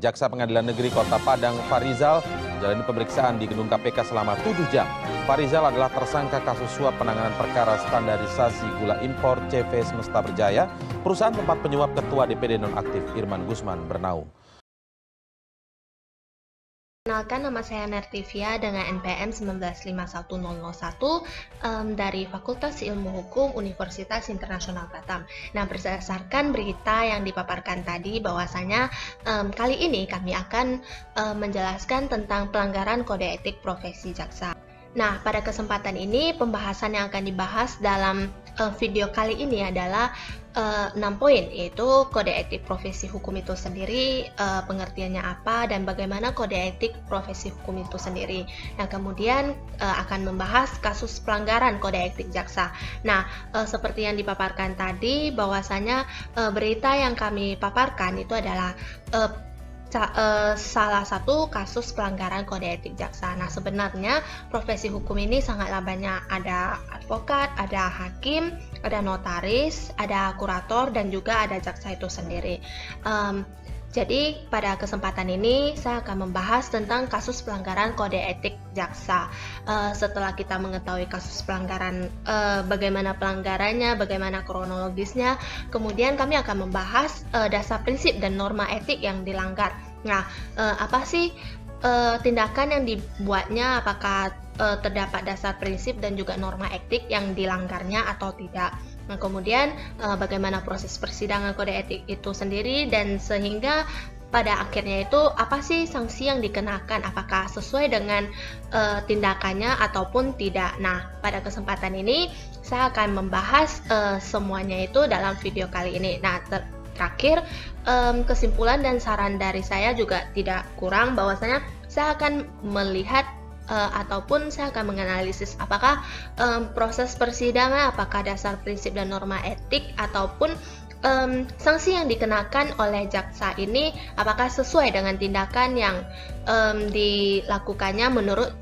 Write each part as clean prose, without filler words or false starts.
Jaksa Pengadilan Negeri Kota Padang Farizal menjalani pemeriksaan di gedung KPK selama 7 jam. Farizal adalah tersangka kasus suap penanganan perkara standarisasi gula impor CV Semesta Berjaya, perusahaan tempat penyuap Ketua DPD nonaktif Irman Gusman bernaung. Kenalkan, nama saya Nertivia dengan NPM 1951001 dari Fakultas Ilmu Hukum Universitas Internasional Batam. Nah, berdasarkan berita yang dipaparkan tadi bahwasanya kali ini kami akan menjelaskan tentang pelanggaran kode etik profesi jaksa. Nah, pada kesempatan ini pembahasan yang akan dibahas dalam video kali ini adalah 6 poin, yaitu kode etik profesi hukum itu sendiri, pengertiannya apa, dan bagaimana kode etik profesi hukum itu sendiri. Nah, kemudian akan membahas kasus pelanggaran kode etik jaksa. Nah, seperti yang dipaparkan tadi, bahwasanya berita yang kami paparkan itu adalah salah satu kasus pelanggaran kode etik jaksa. Nah, sebenarnya profesi hukum ini sangatlah banyak. Ada advokat, ada hakim, ada notaris, ada kurator, dan juga ada jaksa itu sendiri. Jadi pada kesempatan ini saya akan membahas tentang kasus pelanggaran kode etik jaksa. Setelah kita mengetahui kasus pelanggaran, bagaimana pelanggarannya, bagaimana kronologisnya, kemudian kami akan membahas dasar prinsip dan norma etik yang dilanggar. Nah, apa sih tindakan yang dibuatnya, apakah terdapat dasar prinsip dan juga norma etik yang dilanggarnya atau tidak. Nah, kemudian bagaimana proses persidangan kode etik itu sendiri, dan sehingga pada akhirnya itu apa sih sanksi yang dikenakan, apakah sesuai dengan tindakannya ataupun tidak. Nah, pada kesempatan ini saya akan membahas semuanya itu dalam video kali ini. Nah, terakhir, kesimpulan dan saran dari saya juga tidak kurang, bahwasanya saya akan melihat ataupun saya akan menganalisis apakah proses persidangan, apakah dasar prinsip dan norma etik ataupun sanksi yang dikenakan oleh jaksa ini apakah sesuai dengan tindakan yang dilakukannya menurut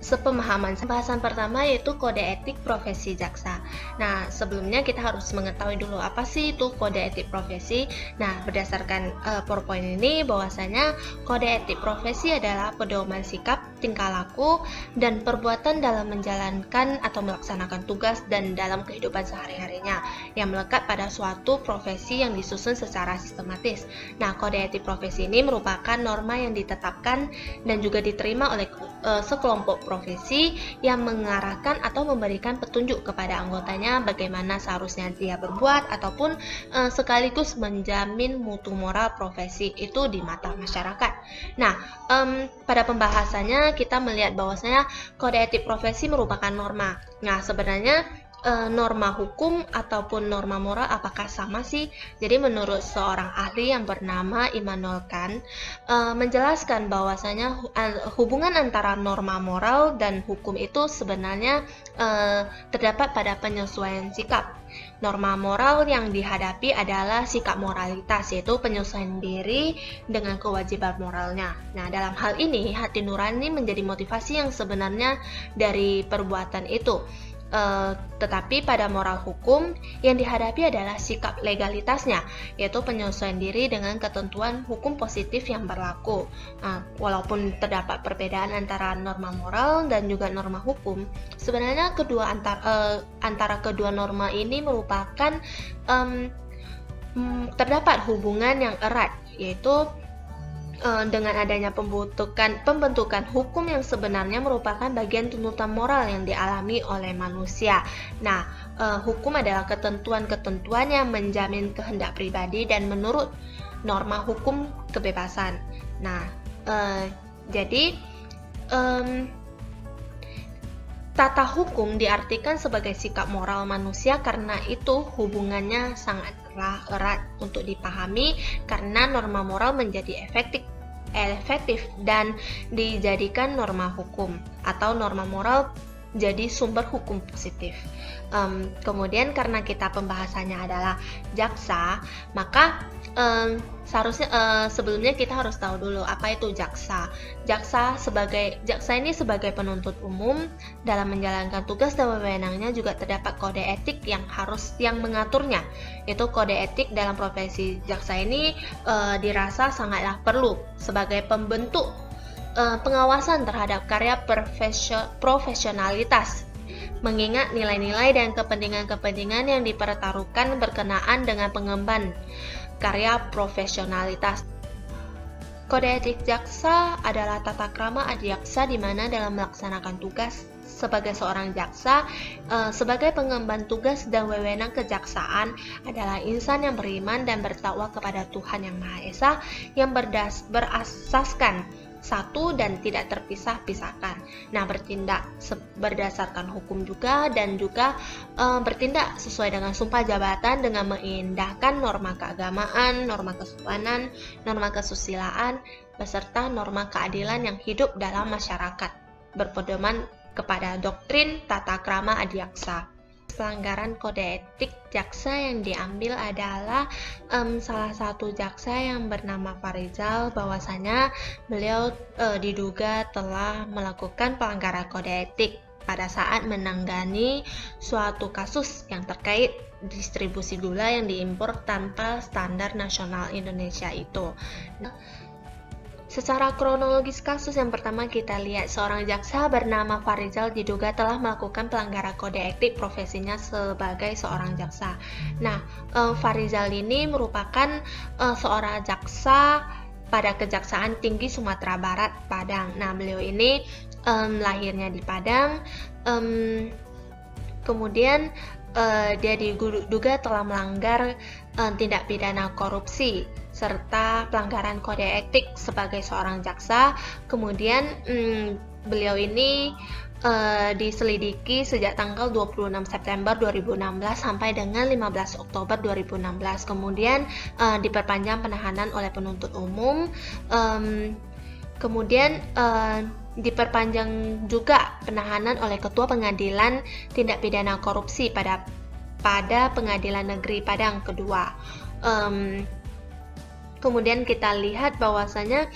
sepemahaman. Pembahasan pertama yaitu kode etik profesi jaksa. Nah, sebelumnya kita harus mengetahui dulu apa sih itu kode etik profesi. Nah, berdasarkan PowerPoint ini, bahwasanya kode etik profesi adalah pedoman sikap, tingkah laku, dan perbuatan dalam menjalankan atau melaksanakan tugas dan dalam kehidupan sehari-harinya yang melekat pada suatu profesi yang disusun secara sistematis. Nah, kode etik profesi ini merupakan norma yang ditetapkan dan juga diterima oleh sekelompok profesi yang mengarahkan atau memberikan petunjuk kepada anggotanya bagaimana seharusnya dia berbuat ataupun sekaligus menjamin mutu moral profesi itu di mata masyarakat. Nah, pada pembahasannya kita melihat bahwasanya kode etik profesi merupakan norma. Nah, sebenarnya norma hukum ataupun norma moral apakah sama sih? Jadi menurut seorang ahli yang bernama Immanuel Kant menjelaskan bahwasanya hubungan antara norma moral dan hukum itu sebenarnya terdapat pada penyesuaian sikap. Norma moral yang dihadapi adalah sikap moralitas, yaitu penyesuaian diri dengan kewajiban moralnya. Nah, dalam hal ini hati nurani menjadi motivasi yang sebenarnya dari perbuatan itu. Tetapi pada moral hukum yang dihadapi adalah sikap legalitasnya, yaitu penyesuaian diri dengan ketentuan hukum positif yang berlaku. Walaupun terdapat perbedaan antara norma moral dan juga norma hukum, sebenarnya antara kedua norma ini merupakan terdapat hubungan yang erat, yaitu dengan adanya pembentukan hukum yang sebenarnya merupakan bagian tuntutan moral yang dialami oleh manusia. Nah, hukum adalah ketentuan-ketentuan yang menjamin kehendak pribadi dan menurut norma hukum kebebasan. Nah, jadi tata hukum diartikan sebagai sikap moral manusia karena itu hubungannya sangat erat untuk dipahami, karena norma moral menjadi efektif dan dijadikan norma hukum atau norma moral jadi sumber hukum positif. Kemudian karena kita pembahasannya adalah jaksa, maka seharusnya sebelumnya kita harus tahu dulu apa itu jaksa. Jaksa ini sebagai penuntut umum dalam menjalankan tugas dan wewenangnya juga terdapat kode etik yang mengaturnya. Itu kode etik dalam profesi jaksa ini dirasa sangatlah perlu sebagai pembentuk pengawasan terhadap karya profesionalitas, mengingat nilai-nilai dan kepentingan-kepentingan yang dipertaruhkan berkenaan dengan pengemban karya profesionalitas. Kode etik jaksa adalah tata krama adiaksa di mana dalam melaksanakan tugas sebagai seorang jaksa, sebagai pengemban tugas dan wewenang kejaksaan adalah insan yang beriman dan bertakwa kepada Tuhan Yang Maha Esa, yang berasaskan satu dan tidak terpisah-pisahkan. Nah, bertindak berdasarkan hukum juga, dan juga bertindak sesuai dengan sumpah jabatan dengan mengindahkan norma keagamaan, norma kesopanan, norma kesusilaan, beserta norma keadilan yang hidup dalam masyarakat, berpedoman kepada doktrin tata krama adiaksa. Pelanggaran kode etik jaksa yang diambil adalah salah satu jaksa yang bernama Farizal, bahwasanya beliau diduga telah melakukan pelanggaran kode etik pada saat menangani suatu kasus yang terkait distribusi gula yang diimpor tanpa standar nasional Indonesia itu. Secara kronologis kasus yang pertama kita lihat seorang jaksa bernama Farizal diduga telah melakukan pelanggaran kode etik profesinya sebagai seorang jaksa. Nah, Farizal ini merupakan seorang jaksa pada Kejaksaan Tinggi Sumatera Barat, Padang. Nah, beliau ini lahirnya di Padang, kemudian dia diduga telah melanggar tindak pidana korupsi serta pelanggaran kode etik sebagai seorang jaksa. Kemudian beliau ini diselidiki sejak tanggal 26 September 2016 sampai dengan 15 Oktober 2016. Kemudian diperpanjang penahanan oleh penuntut umum. Kemudian diperpanjang juga penahanan oleh Ketua Pengadilan Tindak Pidana Korupsi pada Pengadilan Negeri Padang kedua. Kemudian kita lihat bahwasanya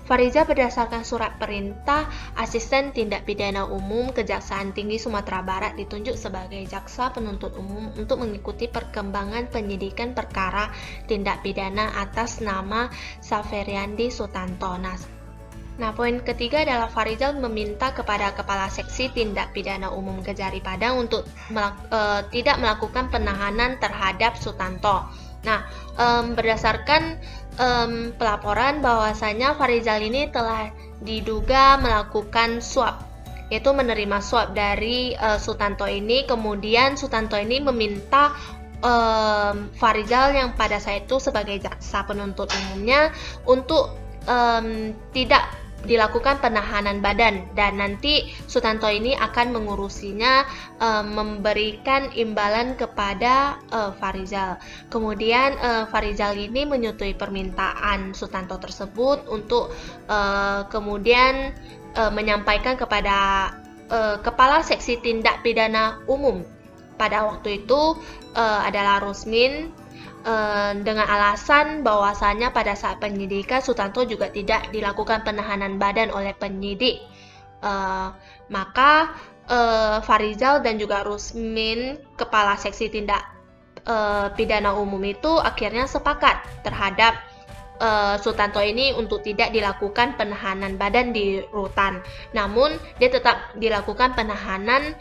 Farizal berdasarkan surat perintah Asisten Tindak Pidana Umum Kejaksaan Tinggi Sumatera Barat ditunjuk sebagai jaksa penuntut umum untuk mengikuti perkembangan penyidikan perkara tindak pidana atas nama Saferiandi Sutanto. Nah, poin ketiga adalah Farizal meminta kepada Kepala Seksi Tindak Pidana Umum Kejari Padang untuk tidak melakukan penahanan terhadap Sutanto. Nah, berdasarkan pelaporan bahwasanya Farizal ini telah diduga melakukan suap, yaitu menerima suap dari Sutanto ini. Kemudian Sutanto ini meminta Farizal yang pada saat itu sebagai jaksa penuntut umumnya untuk tidak dilakukan penahanan badan, dan nanti Sutanto ini akan mengurusinya, memberikan imbalan kepada Farizal. Kemudian Farizal ini menyetujui permintaan Sutanto tersebut untuk kemudian menyampaikan kepada Kepala Seksi Tindak Pidana Umum pada waktu itu adalah Rusmin, dengan alasan bahwasanya pada saat penyidikan Sutanto juga tidak dilakukan penahanan badan oleh penyidik. Maka Farizal dan juga Rusmin, Kepala Seksi Tindak Pidana Umum itu akhirnya sepakat terhadap Sutanto ini untuk tidak dilakukan penahanan badan di rutan, namun dia tetap dilakukan penahanan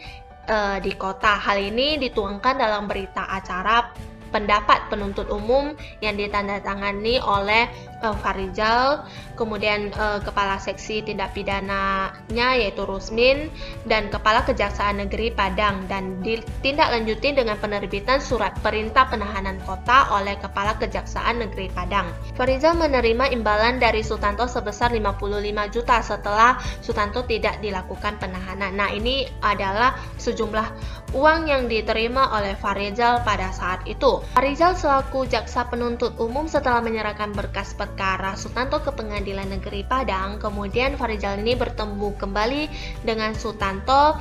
di kota. Hal ini dituangkan dalam berita acara pendapat penuntut umum yang ditandatangani oleh Farizal, kemudian Kepala Seksi Tindak Pidananya yaitu Rusmin, dan Kepala Kejaksaan Negeri Padang, dan ditindaklanjuti dengan penerbitan surat perintah penahanan kota oleh Kepala Kejaksaan Negeri Padang. Farizal menerima imbalan dari Sutanto sebesar 55 juta setelah Sutanto tidak dilakukan penahanan. Nah, ini adalah sejumlah uang yang diterima oleh Farizal pada saat itu. Farizal selaku jaksa penuntut umum setelah menyerahkan berkas perkara perkara Sutanto ke Pengadilan Negeri Padang. Kemudian Farizal ini bertemu kembali dengan Sutanto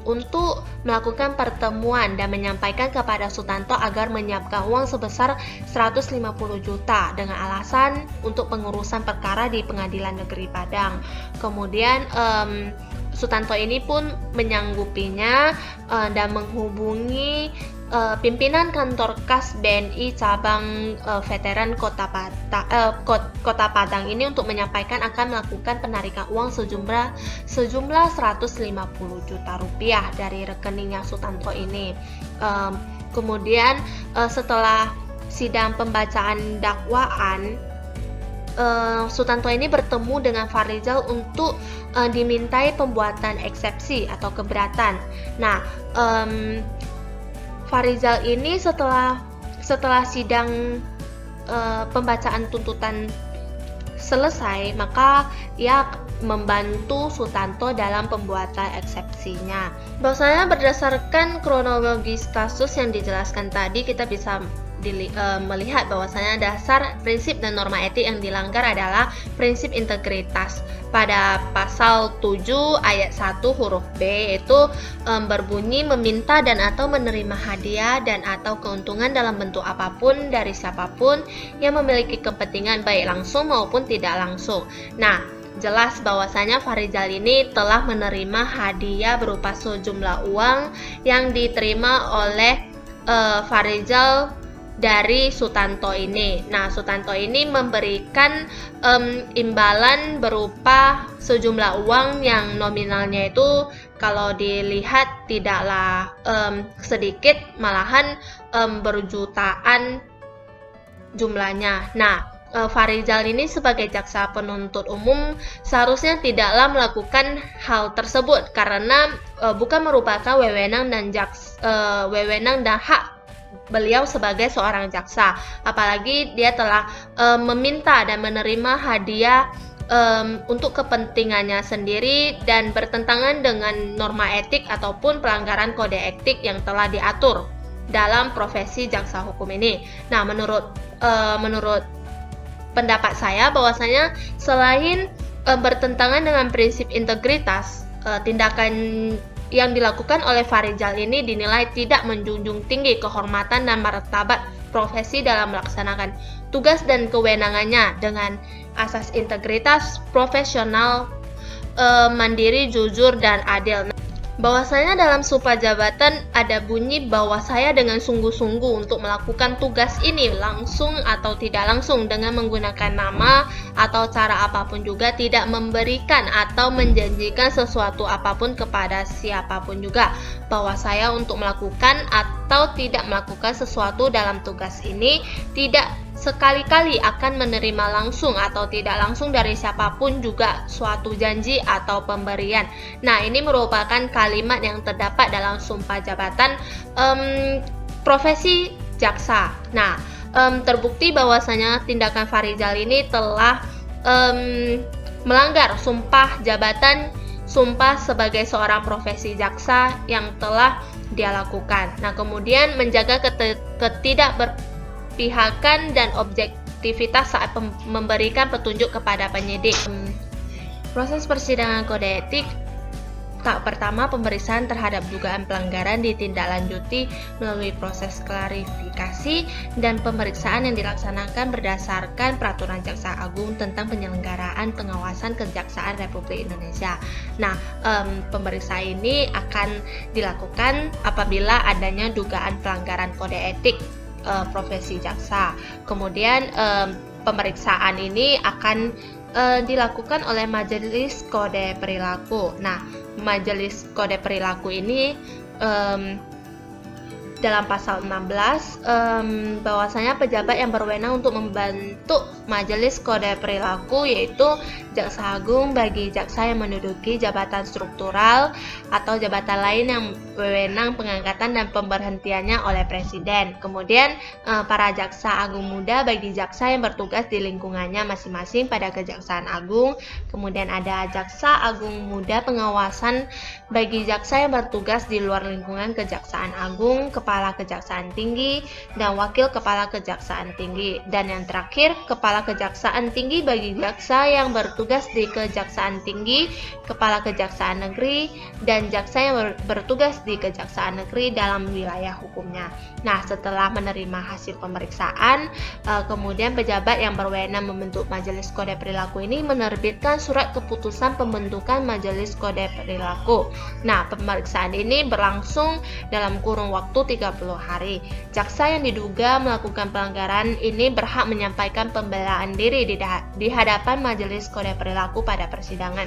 untuk melakukan pertemuan dan menyampaikan kepada Sutanto agar menyiapkan uang sebesar 150 juta dengan alasan untuk pengurusan perkara di Pengadilan Negeri Padang. Kemudian Sutanto ini pun menyanggupinya dan menghubungi pimpinan kantor kas BNI cabang veteran Kota Padang ini untuk menyampaikan akan melakukan penarikan uang sejumlah 150 juta rupiah dari rekeningnya Sutanto ini. Kemudian setelah sidang pembacaan dakwaan, Sutanto ini bertemu dengan Farizal untuk dimintai pembuatan eksepsi atau keberatan. Nah, Farizal ini setelah sidang pembacaan tuntutan selesai, maka ia membantu Sutanto dalam pembuatan eksepsinya. Bahwasanya berdasarkan kronologis kasus yang dijelaskan tadi, kita bisa melihat bahwasanya dasar prinsip dan norma etik yang dilanggar adalah prinsip integritas. Pada pasal 7 ayat 1 huruf B itu berbunyi meminta dan atau menerima hadiah dan atau keuntungan dalam bentuk apapun dari siapapun yang memiliki kepentingan baik langsung maupun tidak langsung. Nah, jelas bahwasanya Farizal ini telah menerima hadiah berupa sejumlah uang yang diterima oleh Farizal dari Sutanto ini. Nah, Sutanto ini memberikan imbalan berupa sejumlah uang yang nominalnya itu kalau dilihat tidaklah sedikit, malahan berjutaan jumlahnya. Nah, Farizal ini sebagai jaksa penuntut umum seharusnya tidaklah melakukan hal tersebut karena bukan merupakan wewenang dan hak beliau sebagai seorang jaksa. Apalagi dia telah meminta dan menerima hadiah untuk kepentingannya sendiri dan bertentangan dengan norma etik ataupun pelanggaran kode etik yang telah diatur dalam profesi jaksa hukum ini. Nah, menurut pendapat saya bahwasanya selain bertentangan dengan prinsip integritas, tindakan yang dilakukan oleh Farizal ini dinilai tidak menjunjung tinggi kehormatan dan martabat profesi dalam melaksanakan tugas dan kewenangannya dengan asas integritas, profesional, mandiri, jujur, dan adil. Bahwasanya dalam sumpah jabatan ada bunyi bahwa saya dengan sungguh-sungguh untuk melakukan tugas ini langsung atau tidak langsung dengan menggunakan nama atau cara apapun juga, tidak memberikan atau menjanjikan sesuatu apapun kepada siapapun juga, bahwa saya untuk melakukan atau tidak melakukan sesuatu dalam tugas ini tidak sekali-kali akan menerima langsung atau tidak langsung dari siapapun juga suatu janji atau pemberian. Nah, ini merupakan kalimat yang terdapat dalam sumpah jabatan profesi jaksa. Nah, terbukti bahwasanya tindakan Farizal ini telah melanggar sumpah jabatan, sumpah sebagai seorang profesi jaksa yang telah dia lakukan. Nah, kemudian menjaga ketidakberpihakan dan objektivitas saat memberikan petunjuk kepada penyidik. Proses persidangan kode etik tahap pertama, pemeriksaan terhadap dugaan pelanggaran ditindaklanjuti melalui proses klarifikasi dan pemeriksaan yang dilaksanakan berdasarkan Peraturan Jaksa Agung tentang penyelenggaraan pengawasan kejaksaan Republik Indonesia. Nah, pemeriksaan ini akan dilakukan apabila adanya dugaan pelanggaran kode etik profesi jaksa. Kemudian pemeriksaan ini akan dilakukan oleh Majelis Kode Perilaku. Nah, Majelis Kode Perilaku ini dalam pasal 16 bahwasanya pejabat yang berwenang untuk membantu Majelis Kode Perilaku yaitu Jaksa Agung bagi jaksa yang menduduki jabatan struktural atau jabatan lain yang wewenang pengangkatan dan pemberhentiannya oleh Presiden. Kemudian para Jaksa Agung Muda bagi jaksa yang bertugas di lingkungannya masing-masing pada Kejaksaan Agung. Kemudian ada Jaksa Agung Muda pengawasan bagi jaksa yang bertugas di luar lingkungan Kejaksaan Agung, Kepala Kejaksaan Tinggi, dan Wakil Kepala Kejaksaan Tinggi. Dan yang terakhir, Kepala Kepala Kejaksaan Tinggi bagi jaksa yang bertugas di Kejaksaan Tinggi, Kepala Kejaksaan Negeri, dan jaksa yang bertugas di Kejaksaan Negeri dalam wilayah hukumnya. Nah, setelah menerima hasil pemeriksaan, kemudian pejabat yang berwenang membentuk Majelis Kode Perilaku ini menerbitkan surat keputusan pembentukan Majelis Kode Perilaku. Nah, pemeriksaan ini berlangsung dalam kurun waktu 30 hari. Jaksa yang diduga melakukan pelanggaran ini berhak menyampaikan pembelaan diri di hadapan Majelis Kode Perilaku pada persidangan.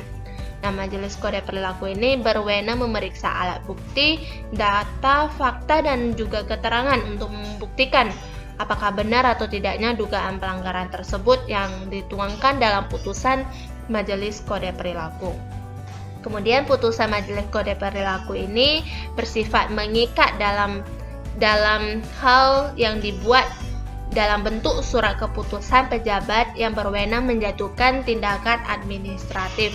Nah, Majelis Kode Perilaku ini berwenang memeriksa alat bukti, data, fakta, dan juga keterangan untuk membuktikan apakah benar atau tidaknya dugaan pelanggaran tersebut yang dituangkan dalam putusan Majelis Kode Perilaku. Kemudian putusan Majelis Kode Perilaku ini bersifat mengikat dalam hal yang dibuat dalam bentuk surat keputusan pejabat yang berwenang menjatuhkan tindakan administratif.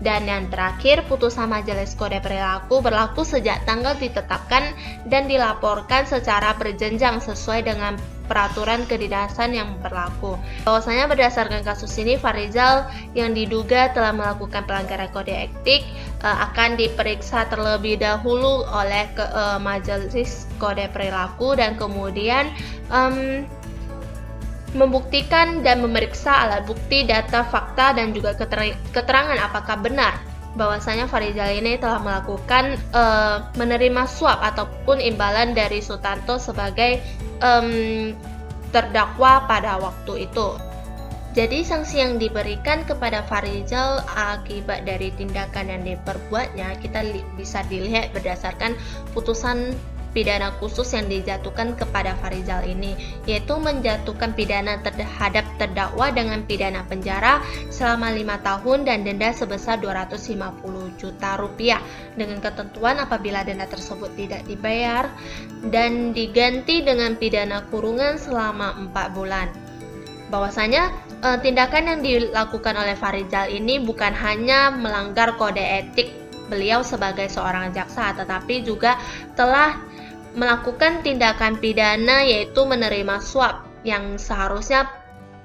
Dan yang terakhir, putusan Majelis Kode Perilaku berlaku sejak tanggal ditetapkan dan dilaporkan secara berjenjang sesuai dengan peraturan kedinasan yang berlaku. Bahwasanya berdasarkan kasus ini, Farizal yang diduga telah melakukan pelanggaran kode etik akan diperiksa terlebih dahulu oleh Majelis Kode Perilaku dan kemudian membuktikan dan memeriksa alat bukti, data, fakta, dan juga keterangan apakah benar bahwasanya Farizal ini telah melakukan menerima suap ataupun imbalan dari Sutanto sebagai terdakwa pada waktu itu. Jadi sanksi yang diberikan kepada Farizal akibat dari tindakan yang diperbuatnya kita bisa dilihat berdasarkan putusan pidana khusus yang dijatuhkan kepada Farizal ini, yaitu menjatuhkan pidana terhadap terdakwa dengan pidana penjara selama 5 tahun dan denda sebesar 250 juta rupiah dengan ketentuan apabila denda tersebut tidak dibayar dan diganti dengan pidana kurungan selama 4 bulan. Bahwasanya tindakan yang dilakukan oleh Farizal ini bukan hanya melanggar kode etik beliau sebagai seorang jaksa, tetapi juga telah melakukan tindakan pidana yaitu menerima suap yang seharusnya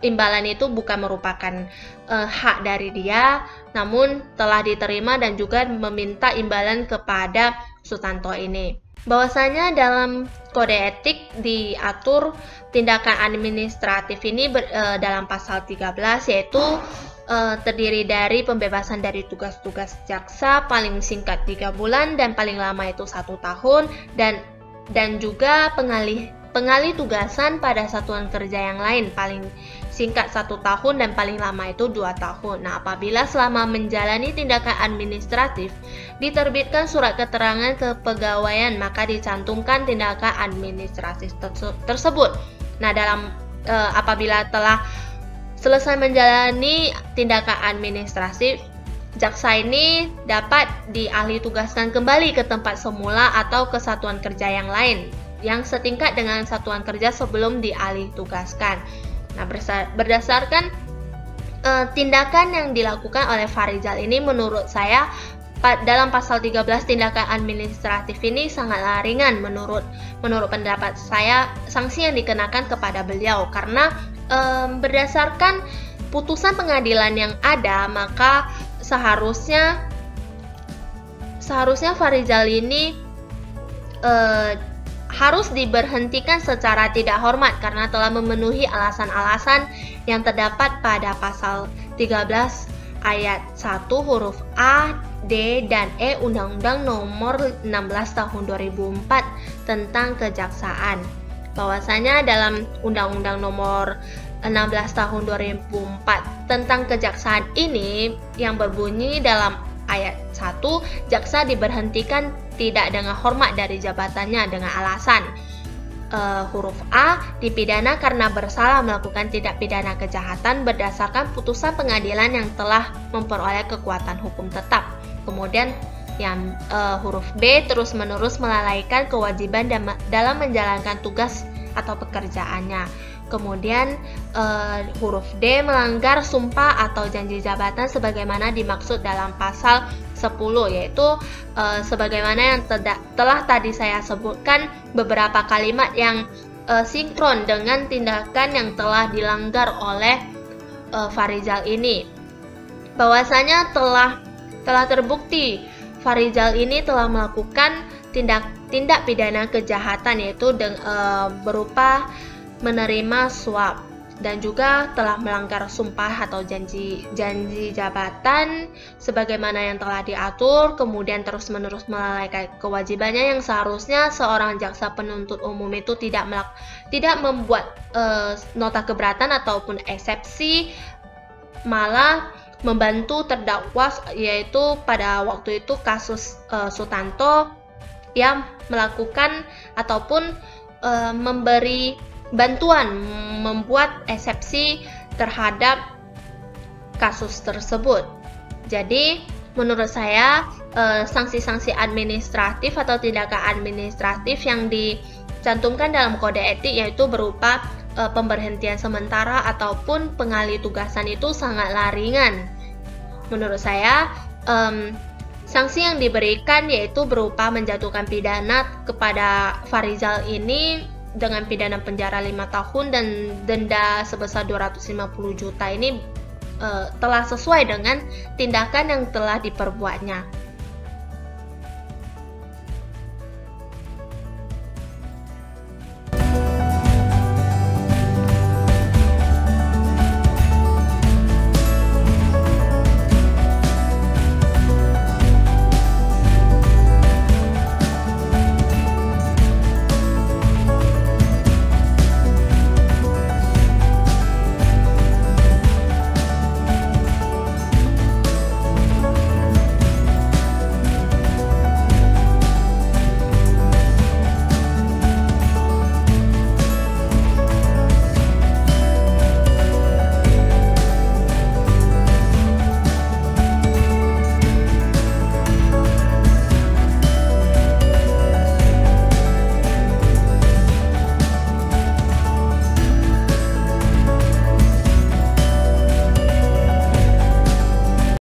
imbalan itu bukan merupakan hak dari dia, namun telah diterima dan juga meminta imbalan kepada Sutanto ini. Bahwasanya dalam kode etik diatur tindakan administratif ini dalam pasal 13 yaitu terdiri dari pembebasan dari tugas-tugas jaksa paling singkat 3 bulan dan paling lama itu 1 tahun dan juga pengalih tugasan pada satuan kerja yang lain paling singkat 1 tahun dan paling lama itu 2 tahun. Nah, apabila selama menjalani tindakan administratif diterbitkan surat keterangan kepegawaian, maka dicantumkan tindakan administratif tersebut. Nah, apabila telah selesai menjalani tindakan administratif, jaksa ini dapat dialih tugaskan kembali ke tempat semula atau ke satuan kerja yang lain yang setingkat dengan satuan kerja sebelum dialih tugaskan. Nah, berdasarkan tindakan yang dilakukan oleh Farizal ini, menurut saya dalam pasal 13 tindakan administratif ini sangatlah ringan menurut pendapat saya sanksi yang dikenakan kepada beliau, karena berdasarkan putusan pengadilan yang ada, maka seharusnya Farizal ini harus diberhentikan secara tidak hormat karena telah memenuhi alasan-alasan yang terdapat pada pasal 13 ayat 1 huruf A, D, dan E Undang-Undang Nomor 16 Tahun 2004 tentang Kejaksaan. Bahwasanya dalam Undang-Undang Nomor 16 Tahun 2004 tentang Kejaksaan ini yang berbunyi dalam ayat 1, jaksa diberhentikan tidak dengan hormat dari jabatannya dengan alasan huruf A, dipidana karena bersalah melakukan tindak pidana kejahatan berdasarkan putusan pengadilan yang telah memperoleh kekuatan hukum tetap. Kemudian yang huruf B, terus-menerus melalaikan kewajiban dalam menjalankan tugas atau pekerjaannya. Kemudian huruf D, melanggar sumpah atau janji jabatan sebagaimana dimaksud dalam pasal 10, yaitu sebagaimana yang telah tadi saya sebutkan, beberapa kalimat yang sinkron dengan tindakan yang telah dilanggar oleh Farizal ini, bahwasanya telah terbukti Farizal ini telah melakukan tindak pidana kejahatan, yaitu berupa menerima suap, dan juga telah melanggar sumpah atau janji jabatan sebagaimana yang telah diatur, kemudian terus-menerus melalaikan kewajibannya yang seharusnya seorang jaksa penuntut umum itu tidak membuat nota keberatan ataupun eksepsi, malah membantu terdakwa, yaitu pada waktu itu kasus Sutanto, yang melakukan ataupun memberi bantuan membuat eksepsi terhadap kasus tersebut. Jadi menurut saya sanksi-sanksi administratif atau tindakan administratif yang dicantumkan dalam kode etik, yaitu berupa pemberhentian sementara ataupun pengalih tugasan, itu sangatlah ringan. Menurut saya sanksi yang diberikan yaitu berupa menjatuhkan pidana kepada Farizal ini dengan pidana penjara 5 tahun dan denda sebesar 250 juta ini telah sesuai dengan tindakan yang telah diperbuatnya.